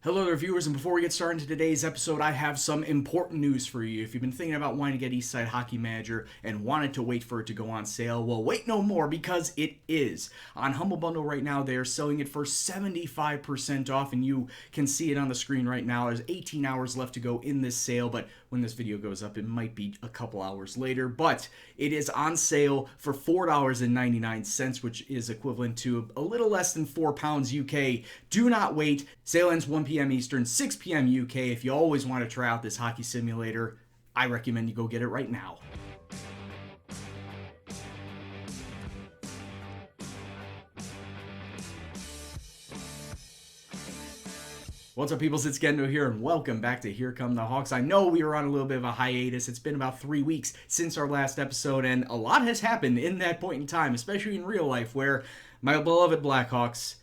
Hello there, viewers, and before we get started into today's episode, I have some important news for you. If you've been thinking about wanting to get Eastside Hockey Manager and wanted to wait for it to go on sale, well, wait no more because it is. On Humble Bundle right now, they are selling it for 75% off, and you can see it on the screen right now. There's 18 hours left to go in this sale, but when this video goes up, it might be a couple hours later. But it is on sale for $4.99, which is equivalent to a little less than £4 UK. Do not wait. Sale ends 1 p.m. Eastern, 6 p.m. UK. If you always want to try out this hockey simulator, I recommend you go get it right now. What's up, peoples? It's Gendo here, and welcome back to Here Come the Hawks. I know we were on a little bit of a hiatus. It's been about 3 weeks since our last episode, and a lot has happened in that point in time, especially in real life, where my beloved Blackhawks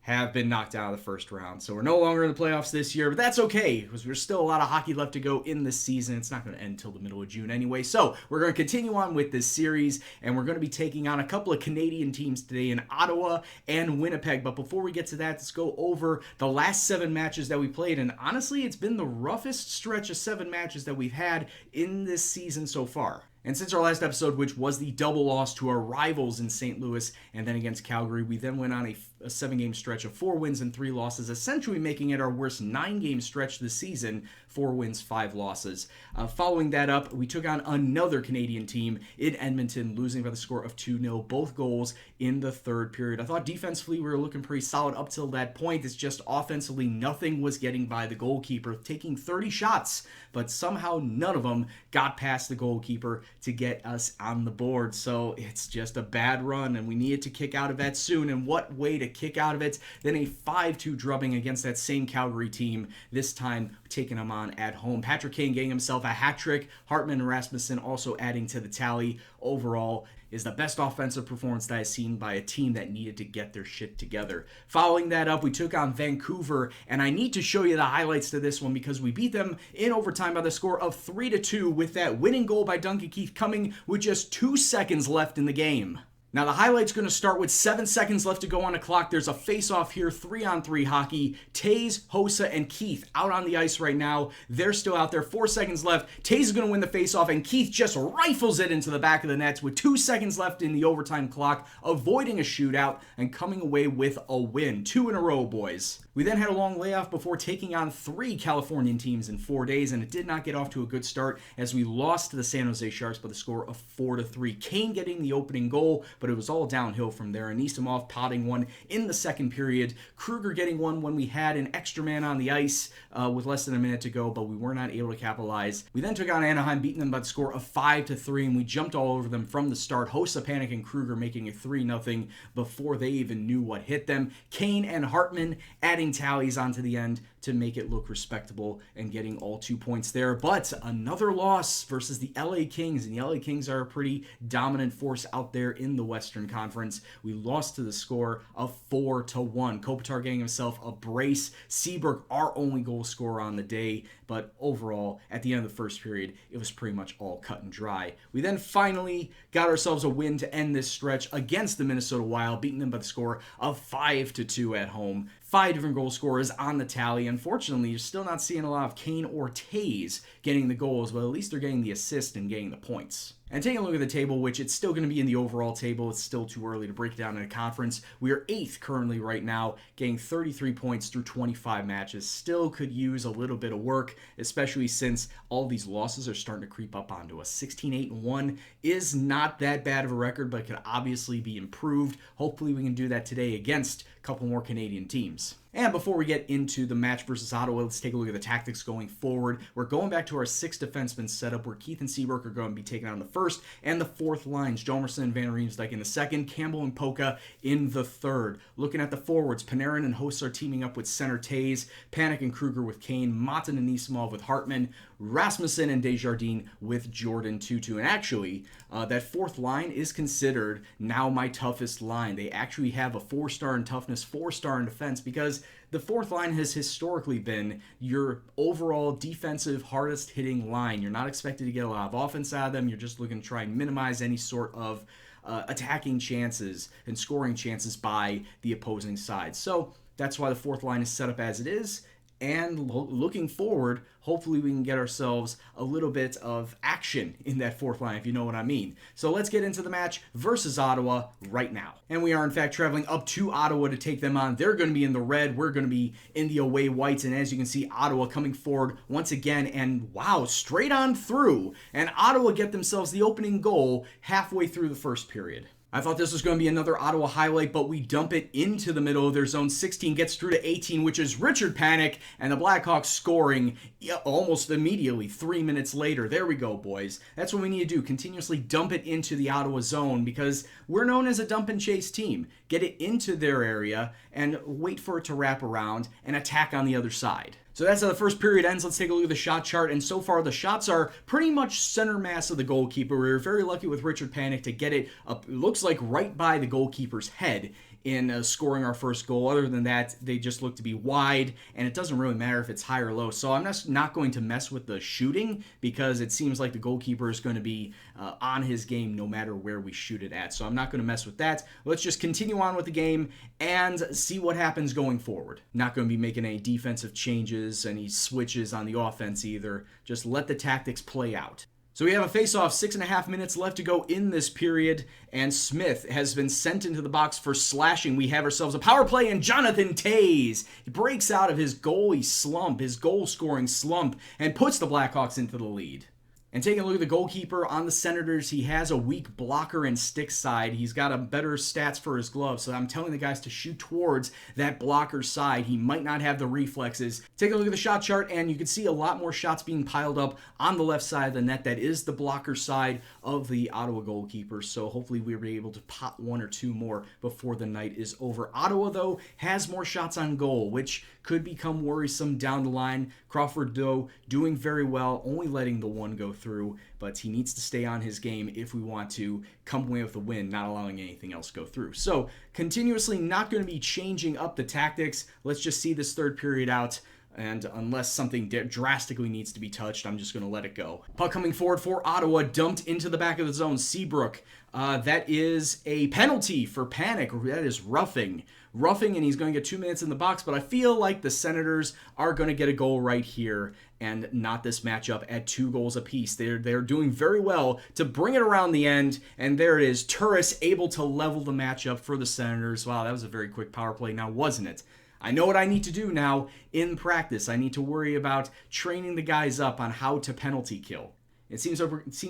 have been knocked out of the first round. So we're no longer in the playoffs this year, but that's okay, because there's still a lot of hockey left to go in this season. It's not going to end until the middle of June anyway. So we're going to continue on with this series, and we're going to be taking on a couple of Canadian teams today in Ottawa and Winnipeg. But before we get to that, let's go over the last 7 matches that we played. And honestly, it's been the roughest stretch of 7 matches that we've had in this season so far. And since our last episode, which was the double loss to our rivals in St. Louis and then against Calgary, we then went on a 7-game stretch of 4 wins and 3 losses, essentially making it our worst 9-game stretch this season, 4 wins, 5 losses. Following that up, we took on another Canadian team in Edmonton, losing by the score of 2-0, both goals in the third period. I thought defensively we were looking pretty solid up till that point. It's just offensively nothing was getting by the goalkeeper, taking 30 shots, but somehow none of them got past the goalkeeper to get us on the board. So it's just a bad run, and we needed to kick out of that soon. And what way to kick out of it than a 5-2 drubbing against that same Calgary team, this time taking them on at home. Patrick Kane getting himself a hat trick, Hartman and Rasmussen also adding to the tally. Overall is the best offensive performance that I've seen by a team that needed to get their shit together. Following that up, we took on Vancouver, and I need to show you the highlights to this one because we beat them in overtime by the score of 3-2 with that winning goal by Duncan Keith coming with just 2 seconds left in the game. Now, the highlight's going to start with 7 seconds left to go on the clock. There's a face-off here, 3-on-3 hockey. Tays, Hossa, and Keith out on the ice right now. They're still out there. 4 seconds left. Tays is going to win the face-off, and Keith just rifles it into the back of the nets with 2 seconds left in the overtime clock, avoiding a shootout and coming away with a win. 2 in a row, boys. We then had a long layoff before taking on 3 Californian teams in 4 days, and it did not get off to a good start as we lost to the San Jose Sharks by the score of 4-3. Kane getting the opening goal, but it was all downhill from there. Anisimov potting one in the second period. Kruger getting one when we had an extra man on the ice with less than a minute to go, but we were not able to capitalize. We then took on Anaheim, beating them by the score of 5-3, and we jumped all over them from the start. Hossa, Panik, and Kruger making it 3-0 before they even knew what hit them. Kane and Hartman adding tallies onto the end to make it look respectable and getting all 2 points there. But another loss versus the LA Kings, and the LA Kings are a pretty dominant force out there in the Western Conference. We lost to the score of 4-1. Kopitar getting himself a brace. Seabrook, our only goal scorer on the day, but overall, at the end of the first period, it was pretty much all cut and dry. We then finally got ourselves a win to end this stretch against the Minnesota Wild, beating them by the score of 5-2 at home. 5 different goal scorers on the tally. Unfortunately, you're still not seeing a lot of Kane or Tays getting the goals, but at least they're getting the assist and getting the points. And taking a look at the table, which it's still going to be in the overall table. It's still too early to break it down in a conference. We are 8th currently right now, getting 33 points through 25 matches. Still could use a little bit of work, especially since all these losses are starting to creep up onto us. 16-8-1 is not that bad of a record, but it could obviously be improved. Hopefully we can do that today against a couple more Canadian teams. And before we get into the match versus Ottawa, let's take a look at the tactics going forward. We're going back to our 6 defenseman setup where Keith and Seabrook are going to be taking on the first and the fourth lines. Jomerson and Van Riemsdyk in the second, Campbell and Polka in the third. Looking at the forwards, Panarin and Hossa are teaming up with center Tays, Panik and Kruger with Kane, Motin and Anisimov with Hartman, Rasmussen and Desjardins with Jordan Tutu. And actually, that fourth line is considered now my toughest line. They actually have a 4-star in toughness, 4-star in defense, because the fourth line has historically been your overall defensive hardest hitting line. You're not expected to get a lot of offense out of them. You're just looking to try and minimize any sort of attacking chances and scoring chances by the opposing side. So that's why the fourth line is set up as it is. And looking forward, hopefully we can get ourselves a little bit of action in that fourth line, if you know what I mean. So let's get into the match versus Ottawa right now. And we are, in fact, traveling up to Ottawa to take them on. They're going to be in the red. We're going to be in the away whites. And as you can see, Ottawa coming forward once again. And wow, straight on through. And Ottawa get themselves the opening goal halfway through the first period. I thought this was going to be another Ottawa highlight, but we dump it into the middle of their zone. 16 gets through to 18, which is Richard Panik, and the Blackhawks scoring almost immediately 3 minutes later. There we go, boys. That's what we need to do. Continuously dump it into the Ottawa zone because we're known as a dump and chase team. Get it into their area and wait for it to wrap around and attack on the other side. So that's how the first period ends. Let's take a look at the shot chart. And so far, the shots are pretty much center mass of the goalkeeper. We were very lucky with Richard Panik to get it up, it looks like right by the goalkeeper's head in scoring our first goal. Other than that, they just look to be wide, and it doesn't really matter if it's high or low. So I'm just not going to mess with the shooting because it seems like the goalkeeper is going to be on his game no matter where we shoot it at. So I'm not going to mess with that. Let's just continue on with the game and see what happens going forward. Not going to be making any defensive changes, any switches on the offense either. Just let the tactics play out. So we have a face-off, 6.5 minutes left to go in this period, and Smith has been sent into the box for slashing. We have ourselves a power play, and Jonathan Toews breaks out of his goalie slump, his goal-scoring slump, and puts the Blackhawks into the lead. And taking a look at the goalkeeper on the Senators, he has a weak blocker and stick side. He's got a better stats for his gloves, so I'm telling the guys to shoot towards that blocker side. He might not have the reflexes. Take a look at the shot chart, and you can see a lot more shots being piled up on the left side of the net. That is the blocker side of the Ottawa goalkeeper, so hopefully we'll be able to pop one or two more before the night is over. Ottawa, though, has more shots on goal, which could become worrisome down the line. Crawford, though, doing very well, only letting the one go through, but he needs to stay on his game if we want to come away with a win, not allowing anything else go through. So, continuously not going to be changing up the tactics. Let's just see this third period out. And unless something drastically needs to be touched, I'm just going to let it go. Puck coming forward for Ottawa, dumped into the back of the zone. Seabrook, that is a penalty for Panik. That is roughing, and he's going to get 2 minutes in the box. But I feel like the Senators are going to get a goal right here and not this matchup at 2 goals apiece. They're doing very well to bring it around the end. And there it is. Turris able to level the matchup for the Senators. Wow, that was a very quick power play now, wasn't it? I know what I need to do now in practice. I need to worry about training the guys up on how to penalty kill. It seems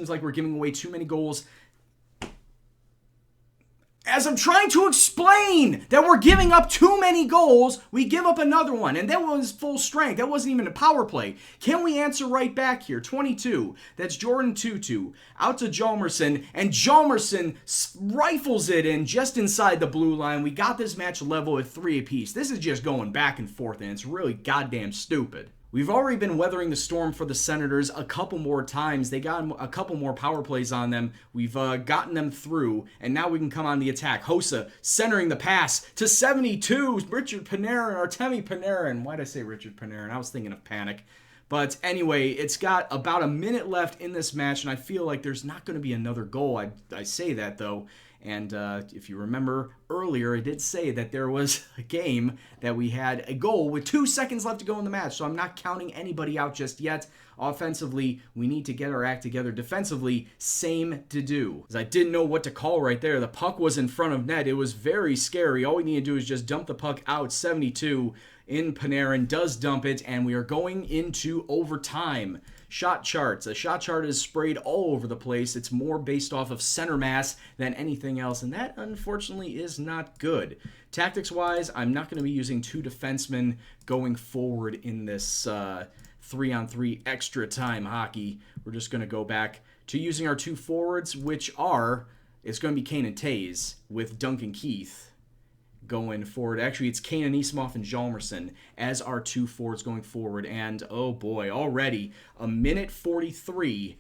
like we're giving away too many goals. As I'm trying to explain that we're giving up too many goals, we give up another one. And that was full strength. That wasn't even a power play. Can we answer right back here? 22. That's Jordan Tutu. Out to Hjalmarsson. And Hjalmarsson rifles it in just inside the blue line. We got this match level at 3 apiece. This is just going back and forth, and it's really goddamn stupid. We've already been weathering the storm for the Senators a couple more times. They got a couple more power plays on them. We've gotten them through, and now we can come on the attack. Hossa centering the pass to 72. Richard Panarin, Artemi Panarin. Why'd I say Richard Panarin? I was thinking of Panik. But anyway, it's got about a minute left in this match, and I feel like there's not going to be another goal. I say that, though. And if you remember earlier, I did say that there was a game that we had a goal with 2 seconds left to go in the match. So I'm not counting anybody out just yet. Offensively, we need to get our act together. Defensively, same to do. Because I didn't know what to call right there. The puck was in front of net. It was very scary. All we need to do is just dump the puck out. 72 in Panarin does dump it, and we are going into overtime. Shot charts. A shot chart is sprayed all over the place. It's more based off of center mass than anything else, and that, unfortunately, is not good. Tactics-wise, I'm not going to be using 2 defensemen going forward in this 3-on-3 extra time hockey. We're just going to go back to using our 2 forwards, which are, it's going to be Kane and Toews with Duncan Keith going forward. Actually, it's Kane Anisimov and Hjalmarsson as our 2 forwards going forward. And, oh boy, already a minute 43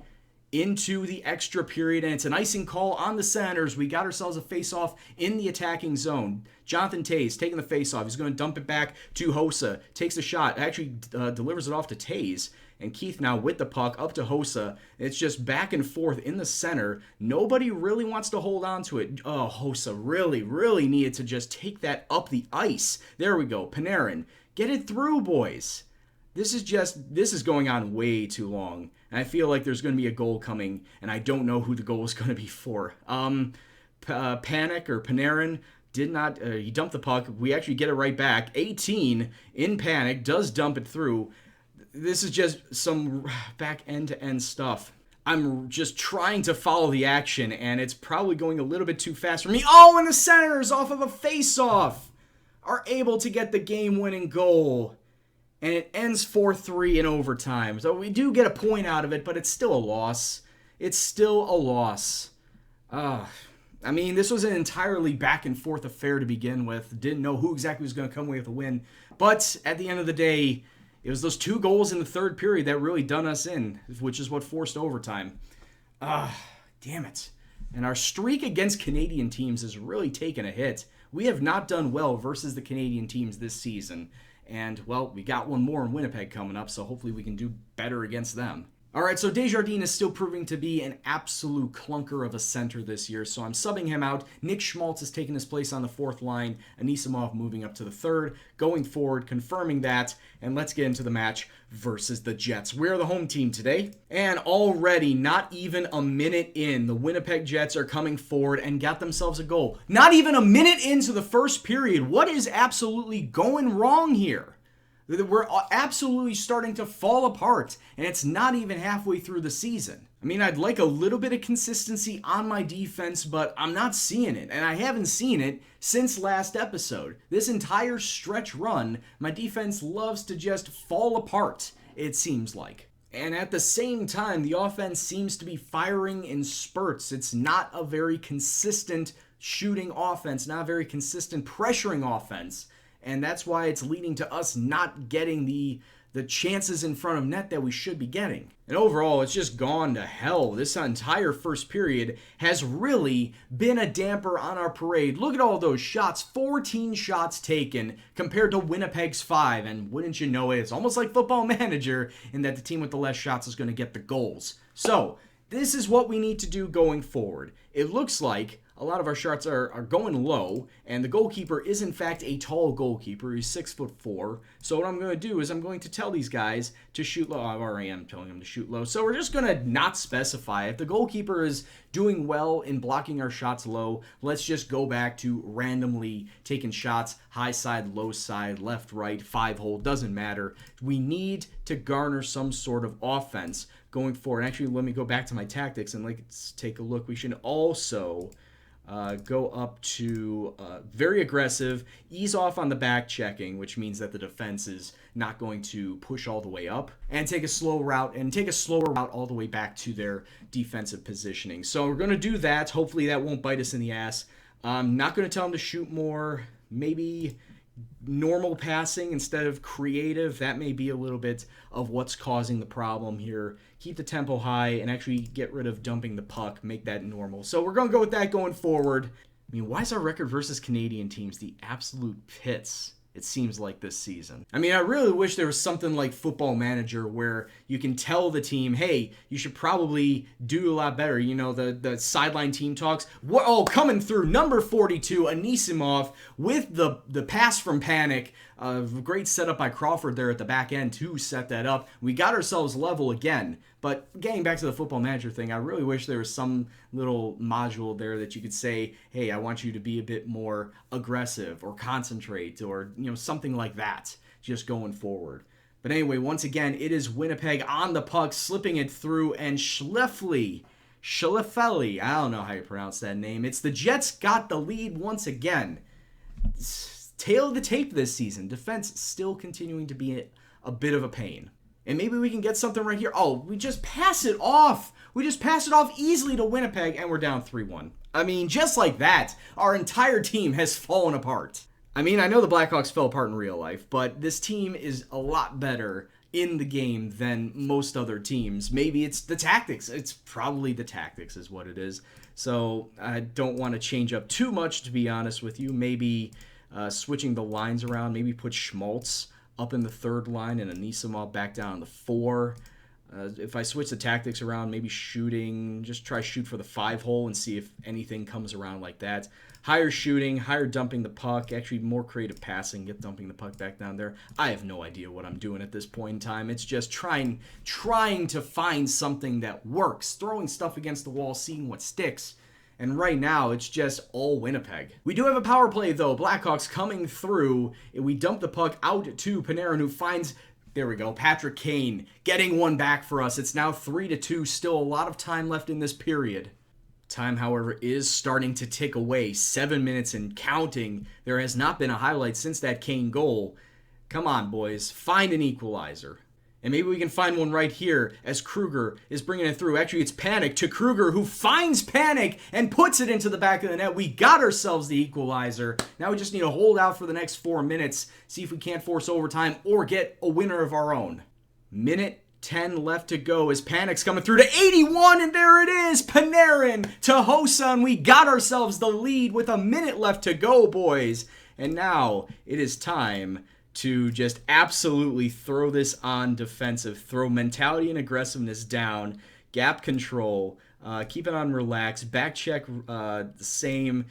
into the extra period, and it's an icing call on the Senators. We got ourselves a face-off in the attacking zone. Jonathan Toews taking the face-off. He's going to dump it back to Hossa. Takes a shot. Actually delivers it off to Toews. And Keith now with the puck up to Hossa. It's just back and forth in the center. Nobody really wants to hold on to it. Oh, Hossa really needed to just take that up the ice. There we go. Panarin. Get it through, boys. This is going on way too long. And I feel like there's going to be a goal coming, and I don't know who the goal is going to be for. Panic or Panarin did not, he dumped the puck. We actually get it right back. 18 in Panic does dump it through. This is just some back end-to-end stuff. I'm just trying to follow the action, and it's probably going a little bit too fast for me. Oh, and the Senators, off of a face-off, are able to get the game-winning goal. And it ends 4-3 in overtime. So we do get a point out of it, but it's still a loss. It's still a loss. I mean, this was an entirely back-and-forth affair to begin with. Didn't know who exactly was going to come away with a win. But at the end of the day, it was those 2 goals in the third period that really done us in, which is what forced overtime. Damn it. And our streak against Canadian teams has really taken a hit. We have not done well versus the Canadian teams this season. And, well, we got one more in Winnipeg coming up, so hopefully we can do better against them. All right, so Desjardins is still proving to be an absolute clunker of a center this year, so I'm subbing him out. Nick Schmaltz is taking his place on the 4th line. Anisimov moving up to the 3rd. Going forward, confirming that, and let's get into the match versus the Jets. We're the home team today, and already, not even a minute in, the Winnipeg Jets are coming forward and got themselves a goal. Not even a minute into the first period. What is absolutely going wrong here? We're absolutely starting to fall apart, and it's not even halfway through the season. I mean, I'd like a little bit of consistency on my defense, but I'm not seeing it, and I haven't seen it since last episode. This entire stretch run, my defense loves to just fall apart, it seems like. And at the same time, the offense seems to be firing in spurts. It's not a very consistent shooting offense, not a very consistent pressuring offense. And that's why it's leading to us not getting the chances in front of net that we should be getting. And overall, it's just gone to hell. This entire first period has really been a damper on our parade. Look at all those shots. 14 shots taken compared to Winnipeg's 5. And wouldn't you know it, it's almost like Football Manager in that the team with the less shots is going to get the goals. So, this is what we need to do going forward. It looks like a lot of our shots are going low, and the goalkeeper is in fact a tall goalkeeper. He's 6'4". So what I'm going to do is I'm going to tell these guys to shoot low. I already am telling them to shoot low. So we're just going to not specify. If the goalkeeper is doing well in blocking our shots low, let's just go back to randomly taking shots, high side, low side, left, right, 5-hole, doesn't matter. We need to garner some sort of offense going forward. Actually, let me go back to my tactics and let's take a look. We should also go up to very aggressive, ease off on the back checking, which means that the defense is not going to push all the way up, and take a slow route and take a slower route all the way back to their defensive positioning. So we're going to do that. Hopefully that won't bite us in the ass. I'm not going to tell them to shoot more. Maybe normal passing instead of creative. That may be a little bit of what's causing the problem here. Keep the tempo high and actually get rid of dumping the puck. Make that normal. So we're going to go with that going forward. I mean, why is our record versus Canadian teams the absolute pits, it seems like, this season? I mean, I really wish there was something like Football Manager where you can tell the team, hey, you should probably do a lot better. You know, the sideline team talks. Coming through, number 42, Anisimov, with the pass from Panic. Great setup by Crawford there at the back end to set that up. We got ourselves level again. But getting back to the Football Manager thing, I really wish there was some little module there that you could say, hey, I want you to be a bit more aggressive or concentrate or, you know, something like that just going forward. But anyway, once again, it is Winnipeg on the puck, slipping it through, and Schleffeli, I don't know how you pronounce that name. It's the Jets got the lead once again. Tail of the tape this season. Defense still continuing to be a bit of a pain. And maybe we can get something right here. Oh, we just pass it off. We just pass it off easily to Winnipeg, and we're down 3-1. I mean, just like that, our entire team has fallen apart. I mean, I know the Blackhawks fell apart in real life, but this team is a lot better in the game than most other teams. Maybe it's the tactics. It's probably the tactics is what it is. So I don't want to change up too much, to be honest with you. Maybe switching the lines around. Maybe put Schmaltz up in the 3rd line and Anisimov back down in the 4. If I switch the tactics around, maybe shooting, just try shoot for the 5-hole and see if anything comes around like that. Higher shooting, higher dumping the puck, actually more creative passing, get dumping the puck back down there. I have no idea what I'm doing at this point in time. It's just trying to find something that works, throwing stuff against the wall, seeing what sticks. And right now, it's just all Winnipeg. We do have a power play, though. Blackhawks coming through. We dump the puck out to Panarin, who finds... There we go. Patrick Kane getting one back for us. It's now 3-2. Still a lot of time left in this period. Time, however, is starting to tick away. 7 minutes and counting. There has not been a highlight since that Kane goal. Come on, boys. Find an equalizer. And maybe we can find one right here as Kruger is bringing it through. Actually, it's Panic to Kruger, who finds Panic and puts it into the back of the net. We got ourselves the equalizer. Now we just need to hold out for the next 4 minutes, see if we can't force overtime or get a winner of our own. Minute 10 left to go as Panic's coming through to 81, and there it is! Panarin to Hossa, and we got ourselves the lead with a minute left to go, boys. And now it is time to just absolutely throw this on defensive, throw mentality and aggressiveness down, gap control, keep it on relax, back check same,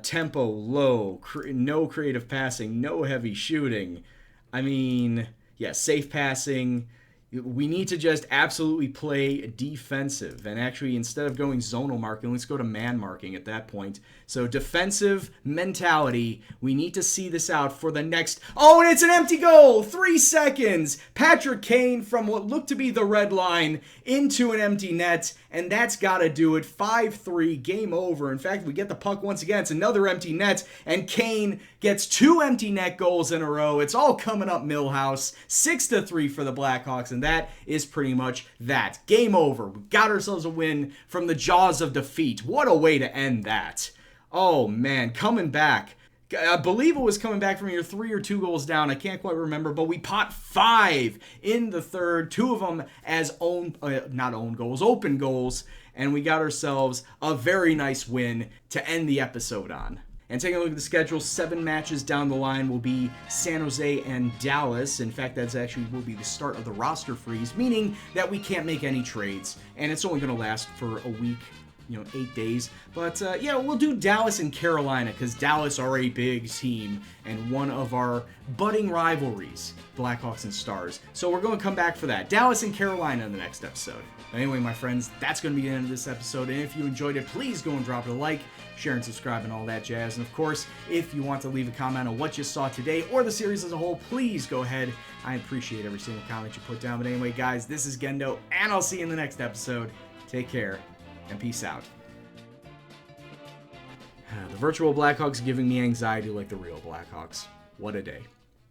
tempo low, no creative passing, no heavy shooting. I mean, yeah, safe passing. We need to just absolutely play defensive. And actually, instead of going zonal marking, let's go to man marking at that point. So defensive mentality. We need to see this out for the next... Oh, and it's an empty goal! 3 seconds! Patrick Kane from what looked to be the red line into an empty net. And that's got to do it. 5-3, game over. In fact, we get the puck once again. It's another empty net. And Kane gets 2 empty net goals in a row. It's all coming up Millhouse. 6-3 for the Blackhawks. And that is pretty much that. Game over. We got ourselves a win from the jaws of defeat. What a way to end that. Oh, man. Coming back. I believe it was coming back from your 3 or 2 goals down. I can't quite remember, but we pot 5 in the third. 2 of them as not own goals, open goals. And we got ourselves a very nice win to end the episode on. And taking a look at the schedule, 7 matches down the line will be San Jose and Dallas. In fact, that's actually will be the start of the roster freeze, meaning that we can't make any trades. And it's only going to last for a week, 8 days. But yeah, we'll do Dallas and Carolina because Dallas are a big team and one of our budding rivalries, Blackhawks and Stars. So we're going to come back for that. Dallas and Carolina in the next episode. Anyway, my friends, that's going to be the end of this episode. And if you enjoyed it, please go and drop it a like, share and subscribe and all that jazz. And of course, if you want to leave a comment on what you saw today or the series as a whole, please go ahead. I appreciate every single comment you put down. But anyway, guys, this is Gendo, and I'll see you in the next episode. Take care, and peace out. The virtual Blackhawks giving me anxiety like the real Blackhawks. What a day.